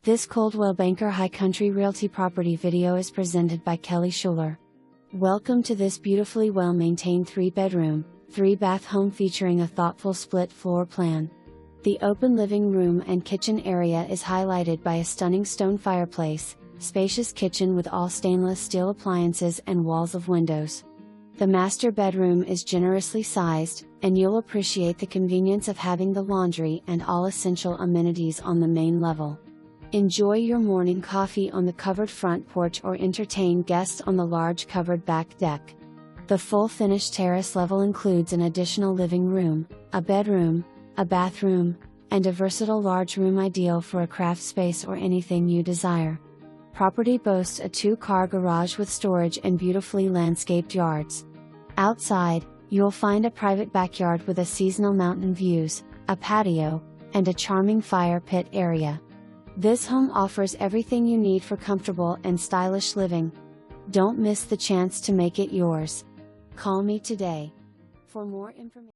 This Coldwell Banker High Country Realty property video is presented by Kelly Schuler. Welcome to this beautifully well-maintained 3-bedroom, 3-bath home featuring a thoughtful split floor plan. The open living room and kitchen area is highlighted by a stunning stone fireplace, spacious kitchen with all stainless steel appliances and walls of windows. The master bedroom is generously sized, and you'll appreciate the convenience of having the laundry and all essential amenities on the main level. Enjoy your morning coffee on the covered front porch or entertain guests on the large covered back deck. The full finished terrace level includes an additional living room, a bedroom, a bathroom, and a versatile large room ideal for a craft space or anything you desire. Property boasts a 2-car garage with storage and beautifully landscaped yards. Outside, you'll find a private backyard with a seasonal mountain views, a patio, and a charming fire pit area. This home offers everything you need for comfortable and stylish living. Don't miss the chance to make it yours. Call me today for more information.